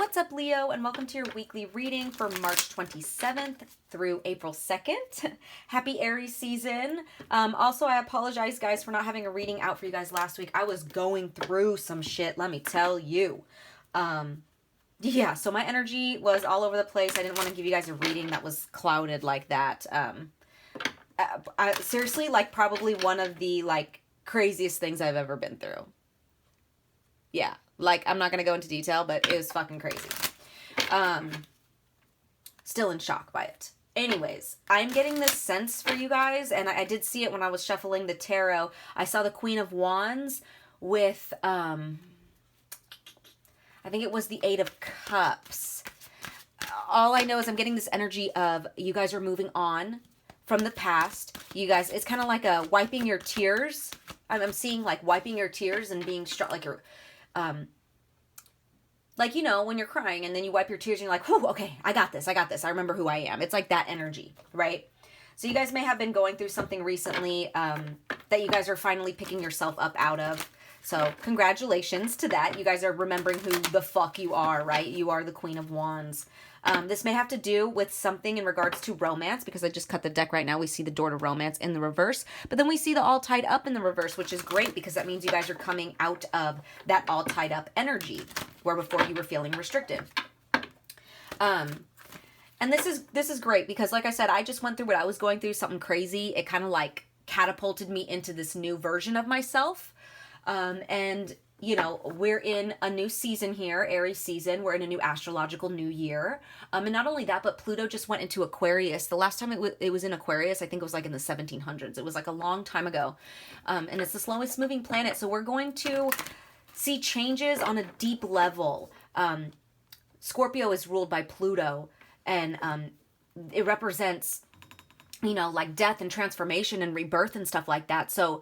What's up, Leo, and welcome to your weekly reading for March 27th through April 2nd. Happy Aries season. Also, I apologize, guys, for not having a reading out for you guys last week. I was going through some shit, let me tell you. Yeah, so my energy was all over the place. I didn't want to give you guys a reading that was clouded like that. Seriously, like, probably one of the, like, craziest things I've ever been through. Yeah. Like, I'm not going to go into detail, but it was fucking crazy. Still in shock by it. Anyways, I'm getting this sense for you guys, and I did see it when I was shuffling the tarot. I saw the Queen of Wands with, I think it was the Eight of Cups. All I know is I'm getting this energy of you guys are moving on from the past. You guys, it's kind of like a wiping your tears. I'm seeing, like, wiping your tears and being strong, like you're... like, you know, when you're crying and then you wipe your tears and you're like, whew, okay, I got this. I remember who I am. It's like that energy, right? So you guys may have been going through something recently that you guys are finally picking yourself up out of. So congratulations to that. You guys are remembering who the fuck you are, right? You are the Queen of Wands. This may have to do with something in regards to romance, because I just cut the deck right now. We see the door to romance in the reverse, but then we see the all tied up in the reverse, which is great because that means you guys are coming out of that all tied up energy where before you were feeling restricted. And this is great because, like I said, I just went through what I was going through, something crazy. It kind of like catapulted me into this new version of myself. And you know, we're in a new season here, Aries season. We're in a new astrological new year. And not only that, but Pluto just went into Aquarius. The last time it was in Aquarius, I think it was like in the 1700s. It was like a long time ago. And it's the slowest moving planet. So we're going to see changes on a deep level. Scorpio is ruled by Pluto, and it represents, you know, like death and transformation and rebirth and stuff like that. So,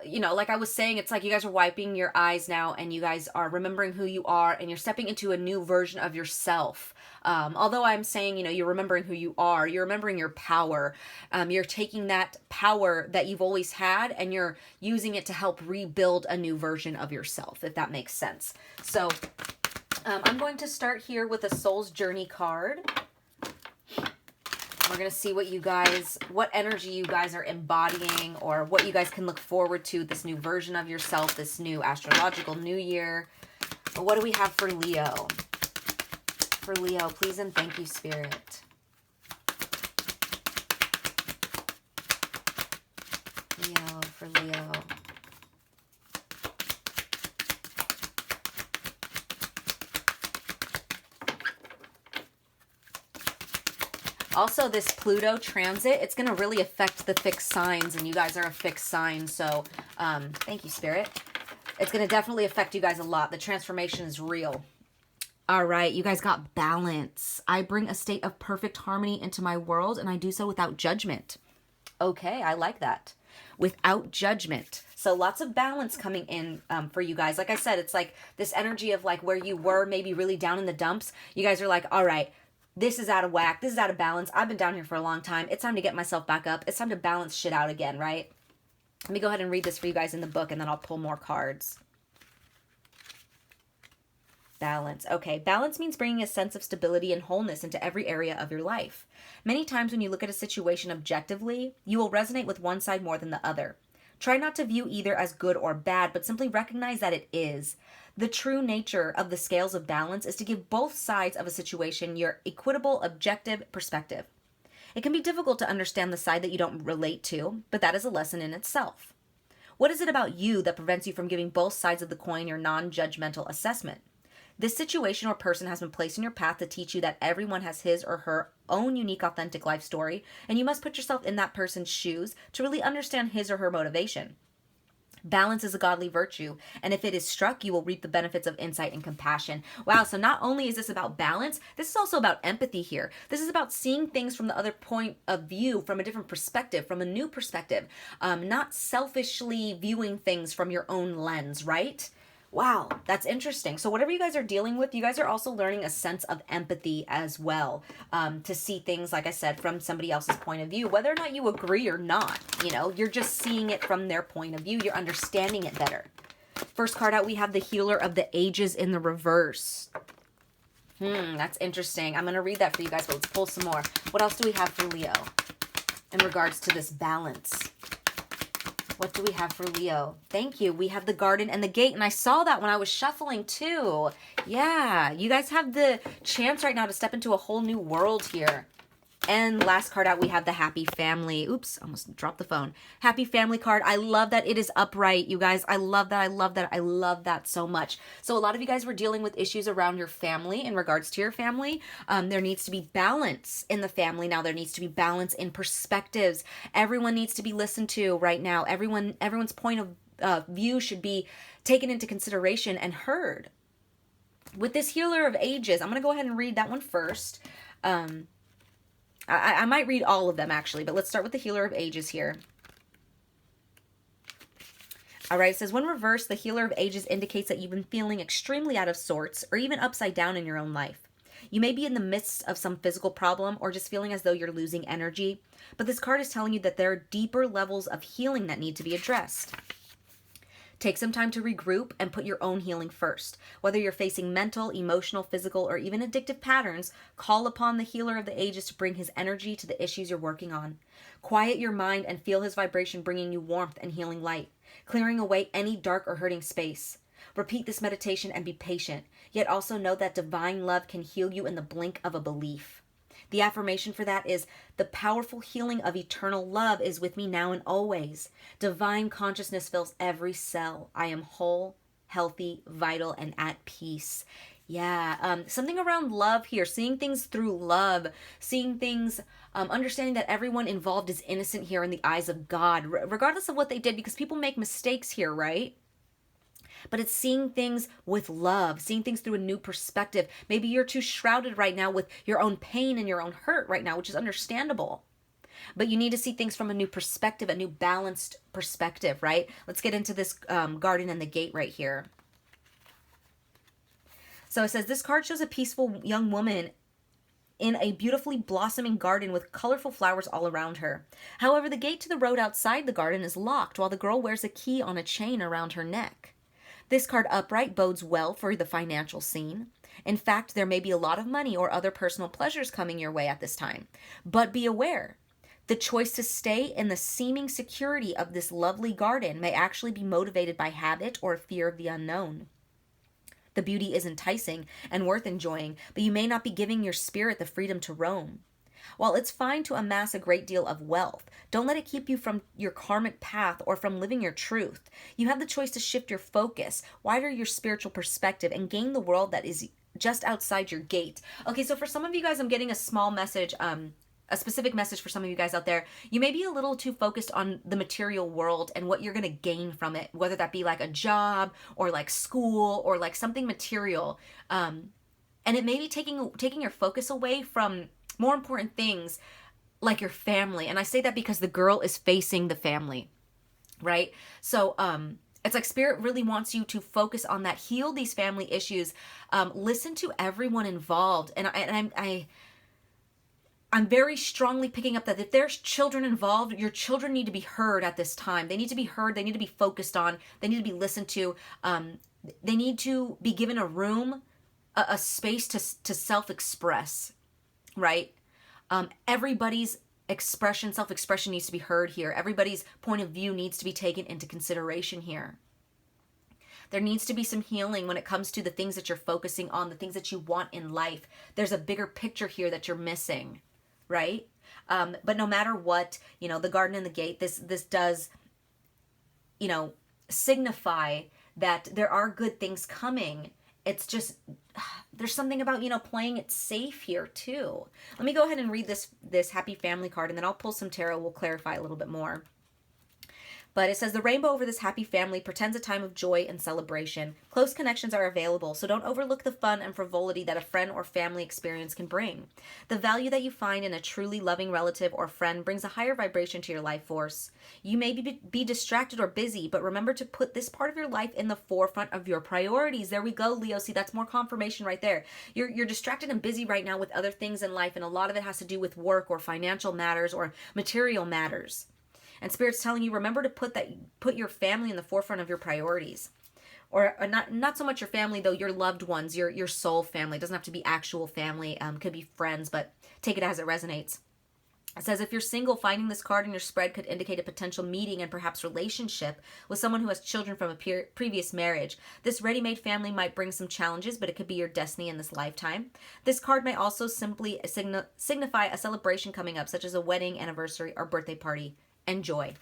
you know, like I was saying, it's like you guys are wiping your eyes now and you guys are remembering who you are and you're stepping into a new version of yourself. Although I'm saying, you know, you're remembering who you are, you're remembering your power. You're taking that power that you've always had and you're using it to help rebuild a new version of yourself, if that makes sense. So I'm going to start here with a Soul's Journey card. We're going to see what energy you guys are embodying or what you guys can look forward to, this new version of yourself, this new astrological new year. But what do we have for Leo? For Leo, please and thank you, Spirit. Leo, for Leo. Also, this Pluto transit, it's going to really affect the fixed signs, and you guys are a fixed sign, so thank you, Spirit. It's going to definitely affect you guys a lot. The transformation is real. All right, you guys got balance. I bring a state of perfect harmony into my world, and I do so without judgment. Okay, I like that. Without judgment. So lots of balance coming in for you guys. Like I said, it's like this energy of like where you were maybe really down in the dumps. You guys are like, all right, this is out of whack. This is out of balance. I've been down here for a long time. It's time to get myself back up. It's time to balance shit out again, right? Let me go ahead and read this for you guys in the book, and then I'll pull more cards. Balance. Okay, balance means bringing a sense of stability and wholeness into every area of your life. Many times when you look at a situation objectively, you will resonate with one side more than the other. Try not to view either as good or bad, but simply recognize that it is. The true nature of the scales of balance is to give both sides of a situation your equitable, objective perspective. It can be difficult to understand the side that you don't relate to, but that is a lesson in itself. What is it about you that prevents you from giving both sides of the coin your non-judgmental assessment? This situation or person has been placed in your path to teach you that everyone has his or her own unique, authentic life story, and you must put yourself in that person's shoes to really understand his or her motivation. Balance is a godly virtue, and if it is struck, you will reap the benefits of insight and compassion. Wow, so not only is this about balance, this is also about empathy here. This is about seeing things from the other point of view, from a different perspective, from a new perspective, not selfishly viewing things from your own lens, right? Wow, that's interesting. So whatever you guys are dealing with, you guys are also learning a sense of empathy as well, to see things, like I said, from somebody else's point of view, whether or not you agree or not. You know, you're just seeing it from their point of view. You're understanding it better. First card out, we have the Healer of the Ages in the reverse. That's interesting. I'm going to read that for you guys, but let's pull some more. What else do we have for Leo in regards to this balance? What do we have for Leo? Thank you. We have the Garden and the Gate, and I saw that when I was shuffling too. Yeah, you guys have the chance right now to step into a whole new world here. And last card out, we have the Happy Family. Oops, almost dropped the phone. Happy Family card. I love that it is upright, you guys. I love that. I love that. I love that so much. So a lot of you guys were dealing with issues around your family in regards to your family. There needs to be balance in the family now. There needs to be balance in perspectives. Everyone needs to be listened to right now. Everyone's point of view should be taken into consideration and heard. With this Healer of Ages, I'm going to go ahead and read that one first. I might read all of them, actually, but let's start with the Healer of Ages here. All right, it says, when reversed, the Healer of Ages indicates that you've been feeling extremely out of sorts or even upside down in your own life. You may be in the midst of some physical problem or just feeling as though you're losing energy, but this card is telling you that there are deeper levels of healing that need to be addressed. Take some time to regroup and put your own healing first. Whether you're facing mental, emotional, physical, or even addictive patterns, call upon the Healer of the Ages to bring his energy to the issues you're working on. Quiet your mind and feel his vibration bringing you warmth and healing light, clearing away any dark or hurting space. Repeat this meditation and be patient, yet also know that divine love can heal you in the blink of a belief. The affirmation for that is, the powerful healing of eternal love is with me now and always. Divine consciousness fills every cell. I am whole, healthy, vital, and at peace. Yeah, something around love here, seeing things through love, seeing things, understanding that everyone involved is innocent here in the eyes of God, regardless of what they did, because people make mistakes here, right? But it's seeing things with love, seeing things through a new perspective. Maybe you're too shrouded right now with your own pain and your own hurt right now, which is understandable. But you need to see things from a new perspective, a new balanced perspective, right? Let's get into this Garden and the Gate right here. So it says, this card shows a peaceful young woman in a beautifully blossoming garden with colorful flowers all around her. However, the gate to the road outside the garden is locked while the girl wears a key on a chain around her neck. This card upright bodes well for the financial scene. In fact, there may be a lot of money or other personal pleasures coming your way at this time. But be aware, the choice to stay in the seeming security of this lovely garden may actually be motivated by habit or fear of the unknown. The beauty is enticing and worth enjoying, but you may not be giving your spirit the freedom to roam. While it's fine to amass a great deal of wealth, don't let it keep you from your karmic path or from living your truth. You have the choice to shift your focus, widen your spiritual perspective, and gain the world that is just outside your gate. Okay, so for some of you guys, I'm getting a small message, a specific message for some of you guys out there. You may be a little too focused on the material world and what you're going to gain from it, whether that be like a job or like school or like something material. And it may be taking your focus away from more important things like your family. And I say that because the girl is facing the family, right? So it's like Spirit really wants you to focus on that, heal these family issues, listen to everyone involved. And I'm very strongly picking up that if there's children involved, your children need to be heard at this time. They need to be heard. They need to be focused on. They need to be listened to. They need to be given a room, a space to self-express, right? Everybody's self-expression needs to be heard here. Everybody's point of view needs to be taken into consideration here. There needs to be some healing when it comes to the things that you're focusing on, the things that you want in life. There's a bigger picture here that you're missing, right? But no matter what, the Garden and the Gate, this does, signify that there are good things coming. It's just, there's something about, playing it safe here too. Let me go ahead and read this Happy Family card, and then I'll pull some tarot. We'll clarify a little bit more. But it says, the rainbow over this happy family pretends a time of joy and celebration. Close connections are available, so don't overlook the fun and frivolity that a friend or family experience can bring. The value that you find in a truly loving relative or friend brings a higher vibration to your life force. You may be distracted or busy, but remember to put this part of your life in the forefront of your priorities. There we go, Leo. See, that's more confirmation right there. You're distracted and busy right now with other things in life, and a lot of it has to do with work or financial matters or material matters. And Spirit's telling you, remember to put your family in the forefront of your priorities. or not so much your family though, your loved ones, your soul family. It doesn't have to be actual family, could be friends, but take it as it resonates. It says, if you're single, finding this card in your spread could indicate a potential meeting and perhaps relationship with someone who has children from a previous marriage. This ready-made family might bring some challenges, but it could be your destiny in this lifetime. This card may also simply signify a celebration coming up, such as a wedding, anniversary, or birthday party. Enjoy.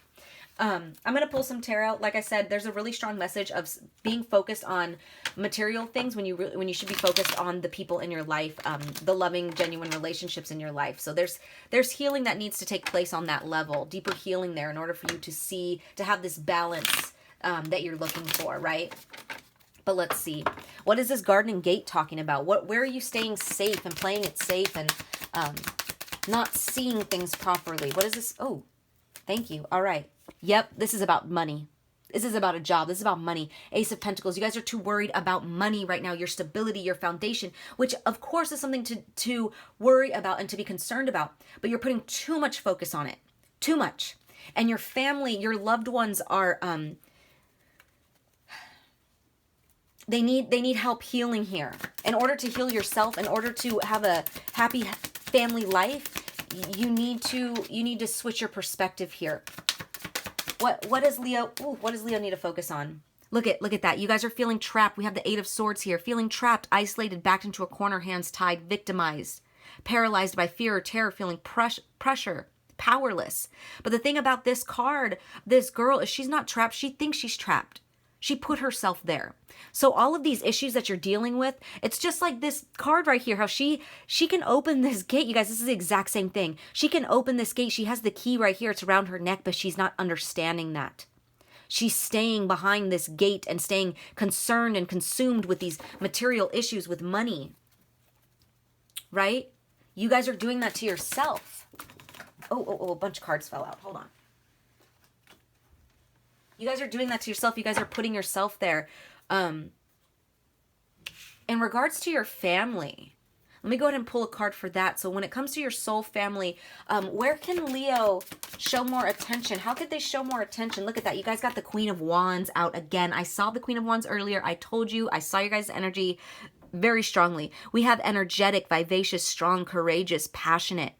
I'm going to pull some tarot. Like I said, there's a really strong message of being focused on material things when you should be focused on the people in your life, the loving, genuine relationships in your life. So there's healing that needs to take place on that level, deeper healing there in order for you to have this balance that you're looking for, right? But let's see. What is this garden gate talking about? Where are you staying safe and playing it safe and not seeing things properly? What is this? Oh, thank you. All right. Yep, this is about money. This is about a job. This is about money. Ace of Pentacles. You guys are too worried about money right now, your stability, your foundation, which of course is something to worry about and to be concerned about. But you're putting too much focus on it. Too much. And your family, your loved ones are, they need help healing here. In order to heal yourself, in order to have a happy family life, you need to switch your perspective here. What does Leo need to focus on? Look at that. You guys are feeling trapped. We have the Eight of Swords here. Feeling trapped, isolated, backed into a corner, hands tied, victimized, paralyzed by fear or terror, feeling pressure, powerless. But the thing about this card, this girl, is she's not trapped. She thinks she's trapped. She put herself there. So all of these issues that you're dealing with, it's just like this card right here, how she can open this gate. You guys, this is the exact same thing. She can open this gate. She has the key right here. It's around her neck, but she's not understanding that. She's staying behind this gate and staying concerned and consumed with these material issues with money. Right? You guys are doing that to yourself. Oh, a bunch of cards fell out. Hold on. You guys are doing that to yourself. You guys are putting yourself there. In regards to your family, let me go ahead and pull a card for that. So when it comes to your soul family, where can Leo show more attention? How could they show more attention? Look at that. You guys got the Queen of Wands out again. I saw the Queen of Wands earlier. I told you. I saw your guys' energy very strongly. We have energetic, vivacious, strong, courageous, passionate,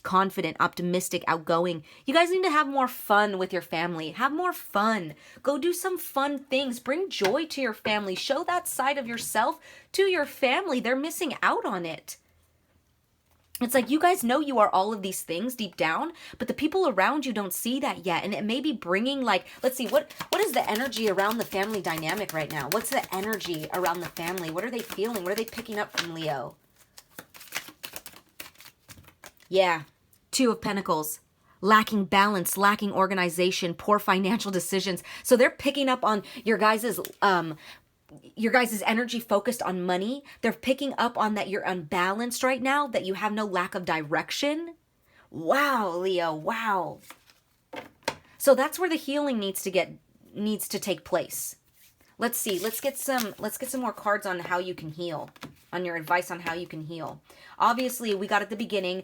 confident, optimistic, outgoing. You guys need to have more fun with your family. Have more fun. Go do some fun things. Bring joy to your family. Show that side of yourself to your family. They're missing out on it. It's like you guys know you are all of these things deep down, but the people around you don't see that yet. And it may be bringing, like, let's see, what is the energy around the family dynamic right now? What's the energy around the family? What are they feeling? What are they picking up from Leo? Yeah. Two of Pentacles, lacking balance, lacking organization, poor financial decisions. So they're picking up on your guys's energy focused on money. They're picking up on that you're unbalanced right now, that you have no lack of direction. Wow, Leo, wow. So that's where the healing needs to take place. Let's see. Let's get some more cards on how you can heal, on your advice on how you can heal. Obviously, we got at the beginning,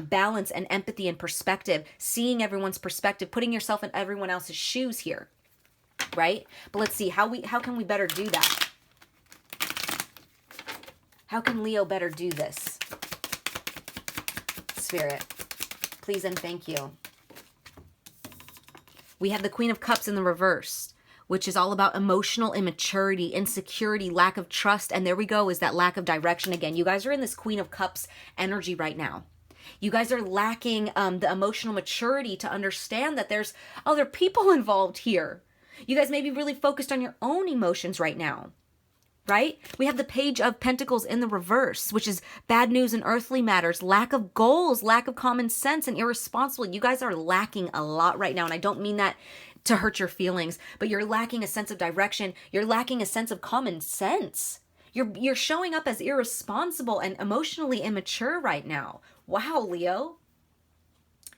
balance and empathy and perspective, seeing everyone's perspective, putting yourself in everyone else's shoes here, right? But let's see, how can we better do that? How can Leo better do this? Spirit, please and thank you. We have the Queen of Cups in the reverse, which is all about emotional immaturity, insecurity, lack of trust. And there we go, is that lack of direction again. You guys are in this Queen of Cups energy right now. You guys are lacking the emotional maturity to understand that there's other people involved here. You guys may be really focused on your own emotions right now, right? We have the Page of Pentacles in the reverse, which is bad news in earthly matters, lack of goals, lack of common sense, and irresponsible. You guys are lacking a lot right now. And I don't mean that to hurt your feelings, but you're lacking a sense of direction. You're lacking a sense of common sense. You're showing up as irresponsible and emotionally immature right now. Wow, Leo.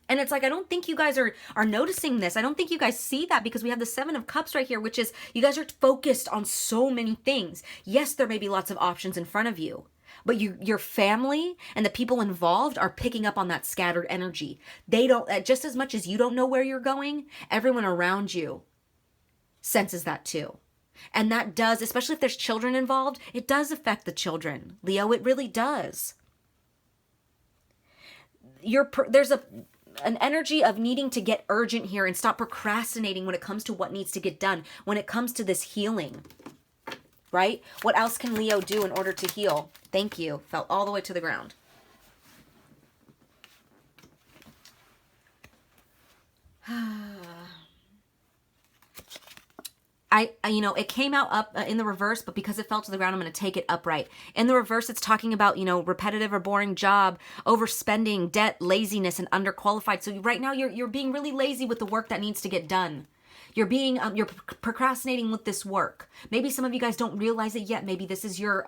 And it's like, I don't think you guys are noticing this. I don't think you guys see that, because we have the Seven of Cups right here, which is you guys are focused on so many things. Yes, there may be lots of options in front of you, but your family and the people involved are picking up on that scattered energy. They don't, just as much as you don't know where you're going, everyone around you senses that too. And that does, especially if there's children involved, it does affect the children, Leo. It really does. There's an energy of needing to get urgent here and stop procrastinating when it comes to what needs to get done, when it comes to this healing, right? What else can Leo do in order to heal? Thank you. Fell all the way to the ground. It came out up in the reverse, but because it fell to the ground, I'm going to take it upright. In the reverse, it's talking about, repetitive or boring job, overspending, debt, laziness, and underqualified. So right now you're being really lazy with the work that needs to get done. You're procrastinating with this work. Maybe some of you guys don't realize it yet. Maybe this is your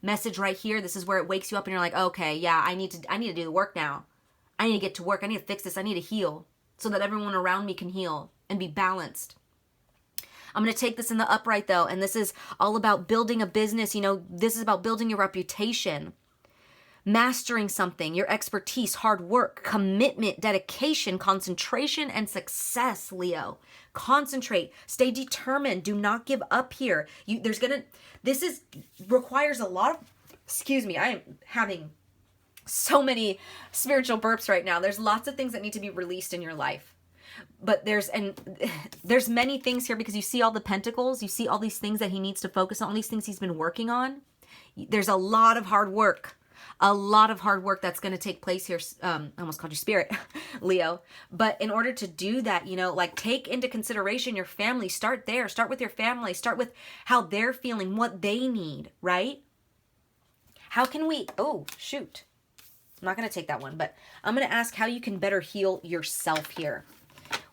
message right here. This is where it wakes you up and you're like, okay, yeah, I need to do the work now. I need to get to work. I need to fix this. I need to heal so that everyone around me can heal and be balanced. I'm going to take this in the upright though, and this is all about building a business. This is about building your reputation, mastering something, your expertise, hard work, commitment, dedication, concentration, and success, Leo. Concentrate, stay determined, do not give up here. Requires a lot of, excuse me, I am having so many spiritual burps right now. There's lots of things that need to be released in your life. But there's many things here because you see all the pentacles, you see all these things that he needs to focus on, all these things he's been working on. There's a lot of hard work that's going to take place here. I almost called you spirit, Leo. But in order to do that, take into consideration your family. Start there. Start with your family. Start with how they're feeling, what they need, right? How can we, oh, shoot. I'm not going to take that one, but I'm going to ask how you can better heal yourself here.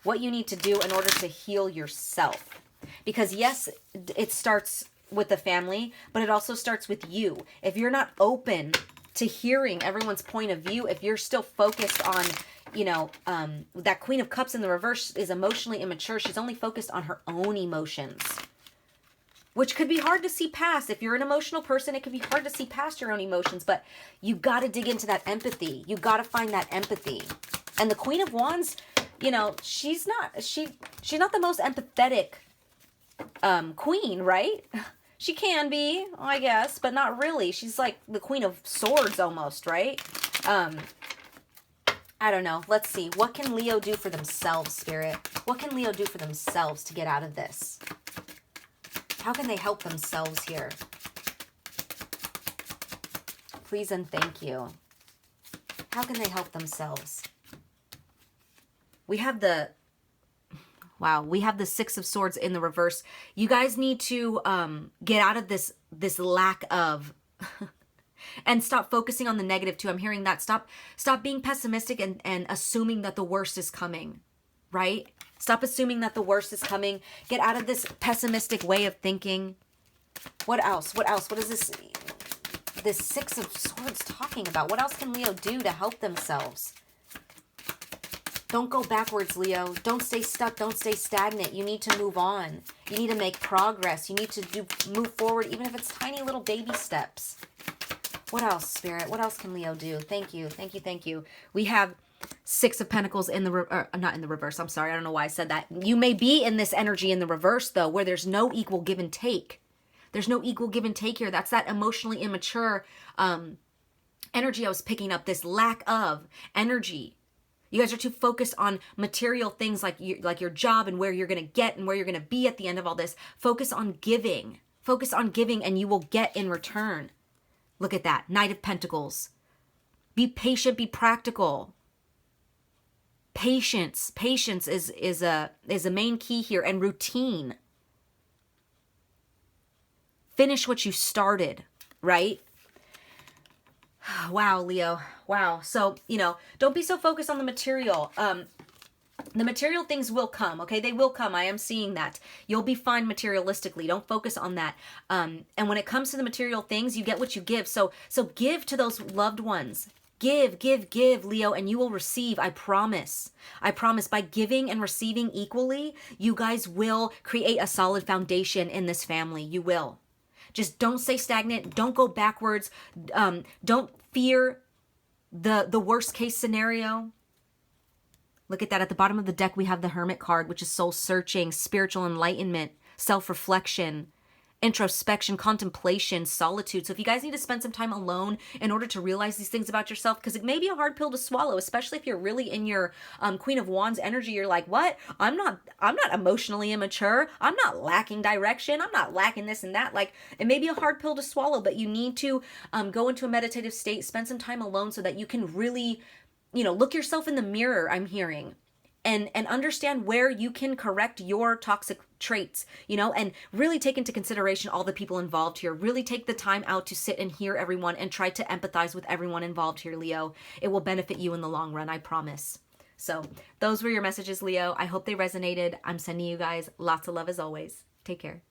What you need to do in order to heal yourself. Because yes, it starts with the family, but it also starts with you. If you're not open to hearing everyone's point of view, if you're still focused on, that Queen of Cups in the reverse is emotionally immature. She's only focused on her own emotions, which could be hard to see past. If you're an emotional person, it can be hard to see past your own emotions, but you got to dig into that empathy. You got to find that empathy. And the Queen of Wands, she's not the most empathetic queen, right? She can be, I guess, but not really. She's like the Queen of Swords almost, right? I don't know. Let's see. What can Leo do for themselves, Spirit? What can Leo do for themselves to get out of this? How can they help themselves here? Please and thank you. How can they help themselves? We have the Six of Swords in the reverse. You guys need to get out of this lack of and stop focusing on the negative too. I'm hearing that. Stop being pessimistic and assuming that the worst is coming, right? Stop assuming that the worst is coming. Get out of this pessimistic way of thinking. What else? What is this Six of Swords talking about? What else can Leo do to help themselves? Don't go backwards, Leo. Don't stay stuck. Don't stay stagnant. You need to move on. You need to make progress. You need to move forward, even if it's tiny little baby steps. What else, Spirit? What else can Leo do? Thank you. Thank you. Thank you. We have Six of Pentacles in the, not in the reverse. I'm sorry. I don't know why I said that. You may be in this energy in the reverse, though, where there's no equal give and take. There's no equal give and take here. That's that emotionally immature energy I was picking up. This lack of energy. You guys are too focused on material things like your job and where you're going to get and where you're going to be at the end of all this. Focus on giving. Focus on giving and you will get in return. Look at that. Knight of Pentacles. Be patient. Be practical. Patience. Patience is a main key here, and routine. Finish what you started, right? Wow, Leo. Wow. So, don't be so focused on the material. The material things will come, okay? They will come. I am seeing that. You'll be fine materialistically. Don't focus on that. And when it comes to the material things, you get what you give. So give to those loved ones. Give, Leo, and you will receive. I promise. I promise. By giving and receiving equally, you guys will create a solid foundation in this family. You will. Just don't stay stagnant. Don't go backwards. Don't fear the worst case scenario. Look at that. At the bottom of the deck, we have the Hermit card, which is soul searching, spiritual enlightenment, self-reflection. introspection, contemplation, solitude. So if you guys need to spend some time alone in order to realize these things about yourself, because it may be a hard pill to swallow, especially if you're really in your Queen of Wands energy. You're like, what? I'm not emotionally immature. I'm not lacking direction. I'm not lacking this and that. Like, it may be a hard pill to swallow, but you need to go into a meditative state, spend some time alone so that you can really, look yourself in the mirror, I'm hearing, and understand where you can correct your toxic traits, and really take into consideration all the people involved here. Really take the time out to sit and hear everyone and try to empathize with everyone involved here, Leo. It will benefit you in the long run, I promise. So those were your messages, Leo. I hope they resonated. I'm sending you guys lots of love as always. Take care.